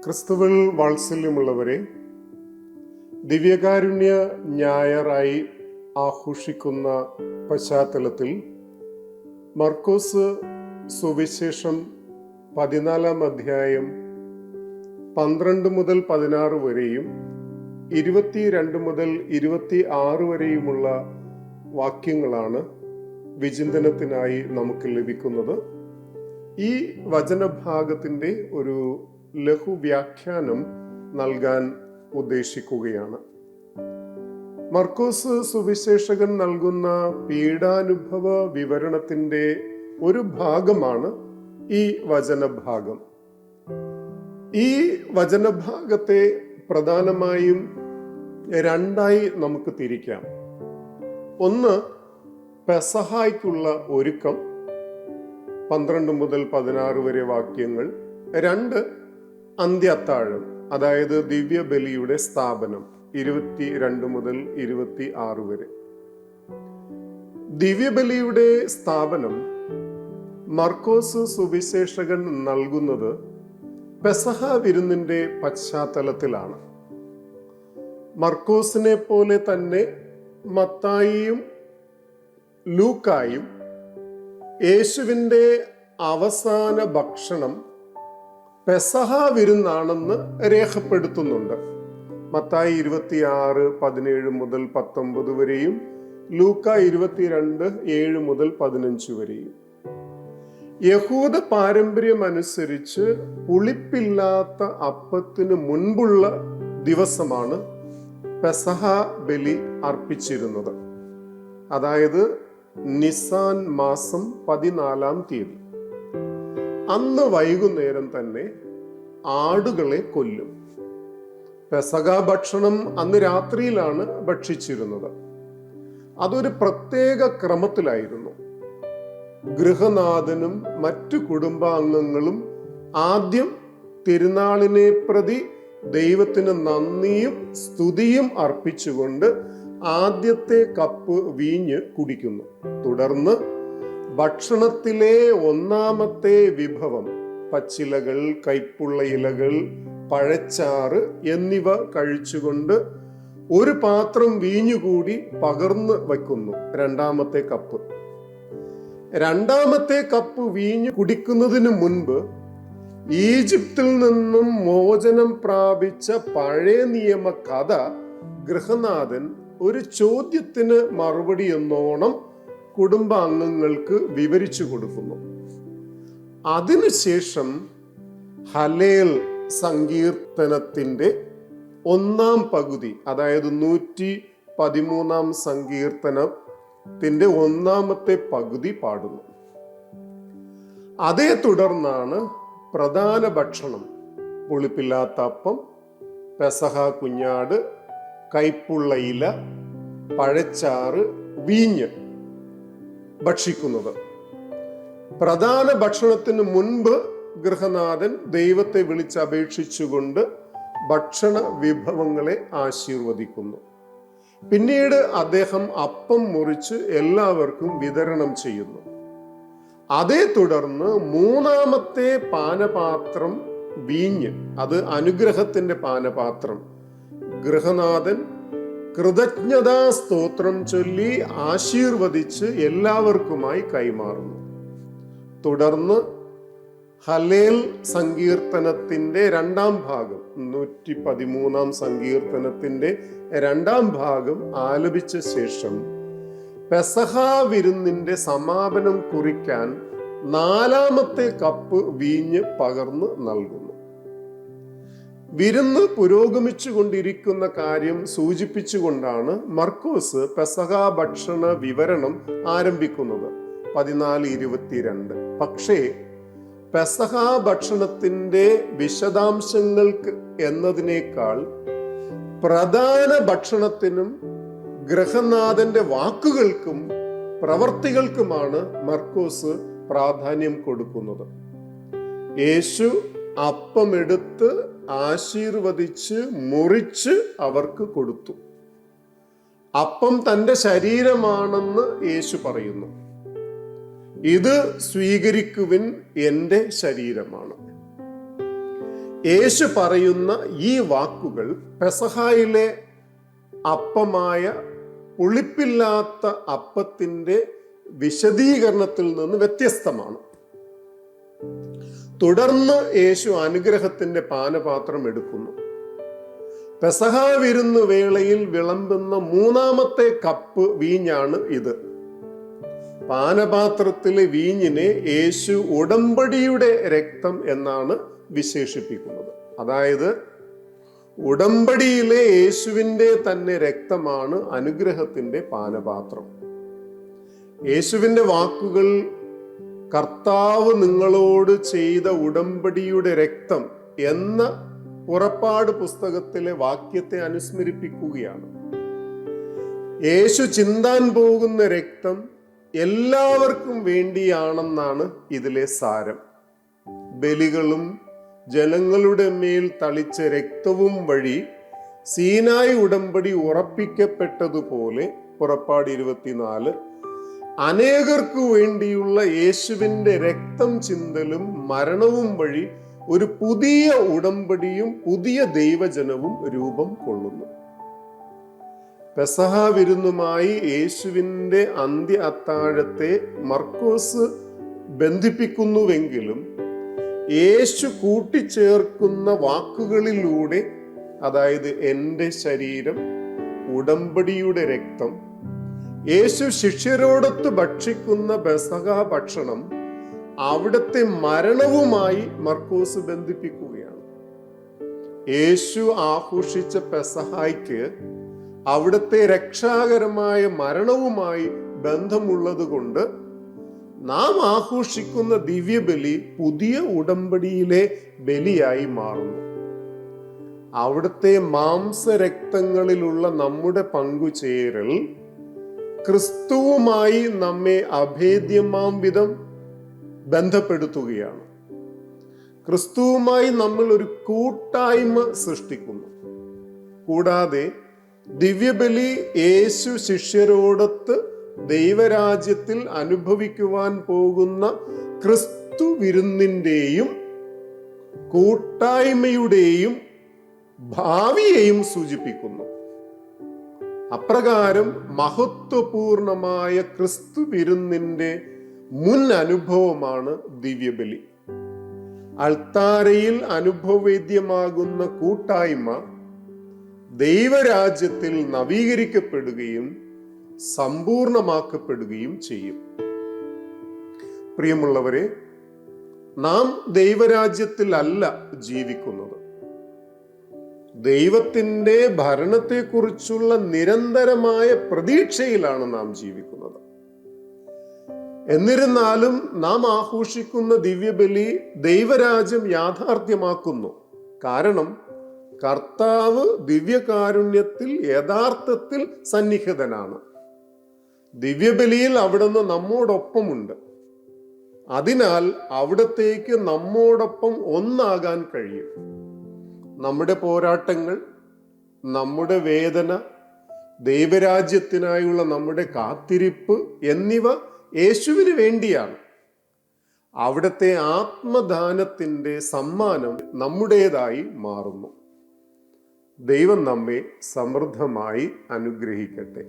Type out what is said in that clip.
ക്രിസ്തുവിൽ വാത്സല്യമുള്ളവരെ, ദിവ്യകാരുണ്യ ഞായറായി ആഘോഷിക്കുന്ന പശ്ചാത്തലത്തിൽ മർക്കോസ് സുവിശേഷം 14 അധ്യായം 12 മുതൽ 16 വരെയും 22 മുതൽ 26 വരെയുമുള്ള വാക്യങ്ങളാണ് വിചിന്തനത്തിനായി നമുക്ക് ലഭിക്കുന്നത്. ഈ വചനഭാഗത്തിൻ്റെ ഒരു ലഘുവ്യാഖ്യാനം നൽകാൻ ഉദ്ദേശിക്കുകയാണ്. മർക്കോസ് സുവിശേഷകൻ നൽകുന്ന പീഡാനുഭവ വിവരണത്തിൻ്റെ ഒരു ഭാഗമാണ് ഈ വചനഭാഗം. ഈ വചനഭാഗത്തെ പ്രധാനമായും രണ്ടായി നമുക്ക് തിരിക്കാം. ഒന്ന്, പെസഹായ്ക്കുള്ള ഒരുക്കം 12 മുതൽ 16 വരെ വാക്യങ്ങൾ. 2, അന്ത്യത്താഴം, അതായത് ദിവ്യബലിയുടെ സ്ഥാപനം 22 മുതൽ 26 വരെ. ദിവ്യബലിയുടെ സ്ഥാപനം മർക്കോസ് സുവിശേഷകൻ നൽകുന്നത് പെസഹ വിരുന്നിന്റെ പശ്ചാത്തലത്തിലാണ്. മർക്കോസിനെ പോലെ തന്നെ മത്തായിയും ലൂക്കായും യേശുവിൻ്റെ അവസാന ഭക്ഷണം പെസഹ വിരുന്നാണെന്ന് രേഖപ്പെടുത്തുന്നുണ്ട്. മത്തായി 26, 17 മുതൽ 19 വരെയും ലൂക്ക 22, 7 മുതൽ 15 വരെയും. യഹൂദ പാരമ്പര്യം അനുസരിച്ച് പുളിപ്പില്ലാത്ത അപ്പത്തിന് മുൻപുള്ള ദിവസമാണ് പെസഹ ബലി അർപ്പിച്ചിരുന്നത്. അതായത് നിസാൻ മാസം 14-ാം തീയതി. അന്ന് വൈകുന്നേരം തന്നെ ആടുകളെ കൊല്ലും. പെസഹ ഭക്ഷണം അന്ന് രാത്രിയിലാണ് ഭക്ഷിച്ചിരുന്നത്. അതൊരു പ്രത്യേക ക്രമത്തിലായിരുന്നു. ഗൃഹനാഥനും മറ്റു കുടുംബാംഗങ്ങളും ആദ്യം തിരുനാളിനെ പ്രതി ദൈവത്തിന് നന്ദിയും സ്തുതിയും അർപ്പിച്ചുകൊണ്ട് ആദ്യത്തെ കപ്പ് വീഞ്ഞ് കുടിക്കുന്നു. തുടർന്ന് ഭക്ഷണത്തിലെ ഒന്നാമത്തെ വിഭവം പച്ചിലകൾ, കൈപ്പുള്ള ഇലകൾ, പഴച്ചാറ് എന്നിവ കഴിച്ചുകൊണ്ട് ഒരു പാത്രം വീഞ്ഞുകൂടി പകർന്ന് വയ്ക്കുന്നു. രണ്ടാമത്തെ കപ്പ് വീഞ്ഞ് കുടിക്കുന്നതിന് മുൻപ് ഈജിപ്തിൽ നിന്നും മോചനം പ്രാപിച്ച പഴയ നിയമ കഥ ഗൃഹനാഥൻ ഒരു ചോദ്യത്തിന് മറുപടി എന്നോണം കുടുംബാംഗങ്ങൾക്ക് വിവരിച്ചു കൊടുക്കുന്നു. അതിനുശേഷം ഹല്ലേൽ സങ്കീർത്തനത്തിൻ്റെ 1-ാം പകുതി, അതായത് 113-ാം സങ്കീർത്തനത്തിൻ്റെ 1-ാമത്തെ പകുതി പാടുന്നു. അതേ തുടർന്നാണ് പ്രധാന ഭക്ഷണം, പുളിപ്പില്ലാത്ത അപ്പം, പെസഹ കുഞ്ഞാട്, കൈപ്പുള്ള ഇല, പഴച്ചാറ്, വീഞ്ഞ് ഭക്ഷിക്കുന്നത്. പ്രധാന ഭക്ഷണത്തിന് മുൻപ് ഗൃഹനാഥൻ ദൈവത്തെ വിളിച്ചപേക്ഷിച്ചുകൊണ്ട് ഭക്ഷണ വിഭവങ്ങളെ ആശീർവദിക്കുന്നു. പിന്നീട് അദ്ദേഹം അപ്പം മുറിച്ച് എല്ലാവർക്കും വിതരണം ചെയ്യുന്നു. അതേ തുടർന്ന് 3-ാമത്തെ പാനപാത്രം വീഞ്ഞ്, അത് അനുഗ്രഹത്തിന്റെ പാനപാത്രം, ഗൃഹനാഥൻ കൃതജ്ഞതാ സ്തോത്രം ചൊല്ലി ആശീർവദിച്ച് എല്ലാവർക്കുമായി കൈമാറുന്നു. തുടർന്ന് ഹല്ലേൽ സങ്കീർത്തനത്തിന്റെ 2-ാം ഭാഗം, 113-ാം സങ്കീർത്തനത്തിന്റെ 2-ാം ഭാഗം ആലപിച്ച ശേഷം പെസഹ വിരുന്നിന്റെ സമാപനം കുറിക്കാൻ 4-ാമത്തെ കപ്പ് വീഞ്ഞ് പകർന്ന് നൽകുന്നു. വിരുന്ന് പുരോഗമിച്ചു കൊണ്ടിരിക്കുന്ന കാര്യം സൂചിപ്പിച്ചുകൊണ്ടാണ് മർക്കോസ് പെസഹ ഭക്ഷണ വിവരണം ആരംഭിക്കുന്നത് 14:22. പക്ഷേ പെസഹ ഭക്ഷണത്തിന്റെ വിശദാംശങ്ങൾക്ക് എന്നതിനേക്കാൾ പ്രധാന ഭക്ഷണത്തിനും ഗൃഹനാഥന്റെ വാക്കുകൾക്കും പ്രവർത്തികൾക്കുമാണ് മർക്കോസ് പ്രാധാന്യം കൊടുക്കുന്നത്. യേശു അപ്പമെടുത്ത് ആശീർവദിച്ച് മുറിച്ച് അവർക്ക് കൊടുത്തു. അപ്പം തൻ്റെ ശരീരമാണെന്ന് യേശു പറയുന്നു. ഇത് സ്വീകരിക്കുവിൻ, എൻ്റെ ശരീരമാണ്. യേശു പറയുന്ന ഈ വാക്കുകൾ പെസഹായിലെ അപ്പമായ പുളിപ്പില്ലാത്ത അപ്പത്തിൻ്റെ വിശദീകരണത്തിൽ നിന്ന് വ്യത്യസ്തമാണ്. തുടർന്ന് യേശു അനുഗ്രഹത്തിന്റെ പാനപാത്രം എടുക്കുന്നു. പെസഹ വിരുന്ന് വേളയിൽ വിളമ്പുന്ന മൂന്നാമത്തെ കപ്പ് വീഞ്ഞാണ് ഇത്. പാനപാത്രത്തിലെ വീഞ്ഞിനെ യേശു ഉടമ്പടിയുടെ രക്തം എന്നാണ് വിശേഷിപ്പിക്കുന്നത്. അതായത് ഉടമ്പടിയിലെ യേശുവിൻ്റെ തന്നെ രക്തമാണ് അനുഗ്രഹത്തിന്റെ പാനപാത്രം. യേശുവിൻ്റെ വാക്കുകൾ കർത്താവ് നിങ്ങളോട് ചെയ്ത ഉടമ്പടിയുടെ രക്തം എന്ന പുറപ്പാട് പുസ്തകത്തിലെ വാക്യത്തെ അനുസ്മരിപ്പിക്കുകയാണ്. യേശു ചിന്താൻ പോകുന്ന രക്തം എല്ലാവർക്കും വേണ്ടിയാണെന്നാണ് ഇതിലെ സാരം. ബലികളും ജനങ്ങളുടെ മേൽ തളിച്ച രക്തവും വഴി സീനായി ഉടമ്പടി ഉറപ്പിക്കപ്പെട്ടതുപോലെ പുറപ്പാട് 24 അനേകർക്കു വേണ്ടിയുള്ള യേശുവിൻ്റെ രക്തം ചിന്തലും മരണവും വഴി ഒരു പുതിയ ഉടമ്പടിയും പുതിയ ദൈവജനവും രൂപം കൊള്ളുന്നു. പെസഹ വിരുന്നുമായി യേശുവിൻ്റെ അന്ത്യ അത്താഴത്തെ മർക്കോസ് ബന്ധിപ്പിക്കുന്നുവെങ്കിലും യേശു കൂട്ടിച്ചേർക്കുന്ന വാക്കുകളിലൂടെ, അതായത് എൻ്റെ ശരീരം, ഉടമ്പടിയുടെ രക്തം, യേശു ശിഷ്യരോടൊത്ത് ഭക്ഷിക്കുന്ന പെസഹ ഭക്ഷണം അവിടുത്തെ മരണവുമായി മർക്കോസ് ബന്ധിപ്പിക്കുകയാണ്. യേശു ആഘോഷിച്ച പെസഹായ്ക്ക് അവിടുത്തെ രക്ഷാകരമായ മരണവുമായി ബന്ധമുള്ളത് കൊണ്ട് നാം ആഘോഷിക്കുന്ന ദിവ്യബലി പുതിയ ഉടമ്പടിയിലെ ബലിയായി മാറുന്നു. അവിടുത്തെ മാംസരക്തങ്ങളിലുള്ള നമ്മുടെ പങ്കുചേരൽ ക്രിസ്തുവുമായി നമ്മെ അഭേദ്യമാം വിധം ബന്ധപ്പെടുത്തുകയാണ്. ക്രിസ്തുവുമായി നമ്മൾ ഒരു കൂട്ടായ്മ സൃഷ്ടിക്കുന്നു. കൂടാതെ ദിവ്യബലി യേശു ശിഷ്യരോടൊത്ത് ദൈവരാജ്യത്തിൽ അനുഭവിക്കുവാൻ പോകുന്ന ക്രിസ്തു വിരുന്നിൻ്റെയും കൂട്ടായ്മയുടെയും ഭാവിയെയും സൂചിപ്പിക്കുന്നു. അപ്രകാരം മഹത്വപൂർണമായ ക്രിസ്തു വിരുന്നിൻ്റെ മുൻ അനുഭവമാണ് ദിവ്യബലി. അൾത്താരയിൽ അനുഭവവേദ്യമാകുന്ന കൂട്ടായ്മ ദൈവരാജ്യത്തിൽ നവീകരിക്കപ്പെടുകയും സമ്പൂർണമാക്കപ്പെടുകയും ചെയ്യും. പ്രിയമുള്ളവരെ, നാം ദൈവരാജ്യത്തിലല്ല ജീവിക്കുന്നത്. ദൈവത്തിൻ്റെ ഭരണത്തെക്കുറിച്ചുള്ള നിരന്തരമായ പ്രതീക്ഷയിലാണ് നാം ജീവിക്കുന്നത്. എന്നിരുന്നാലും നാം ആഘോഷിക്കുന്ന ദിവ്യബലി ദൈവരാജ്യം യാഥാർത്ഥ്യമാക്കുന്നു. കാരണം കർത്താവ് ദിവ്യകാരുണ്യത്തിൽ യഥാർത്ഥത്തിൽ സന്നിഹിതനാണ്. ദിവ്യബലിയിൽ അവിടുന്ന് നമ്മോടൊപ്പമുണ്ട്. അതിനാൽ അവിടത്തേക്ക് നമ്മോടൊപ്പം ഒന്നാകാൻ കഴിയും. നമ്മുടെ പോരാട്ടങ്ങൾ, നമ്മുടെ വേദന, ദൈവരാജ്യത്തിനായുള്ള നമ്മുടെ കാത്തിരിപ്പ് എന്നിവ യേശുവിന് വേണ്ടിയാണ്. അവിടുത്തെ ആത്മദാനത്തിൻ്റെ സമ്മാനം നമ്മുടേതായി മാറുന്നു. ദൈവം നമ്മെ സമൃദ്ധമായി അനുഗ്രഹിക്കട്ടെ.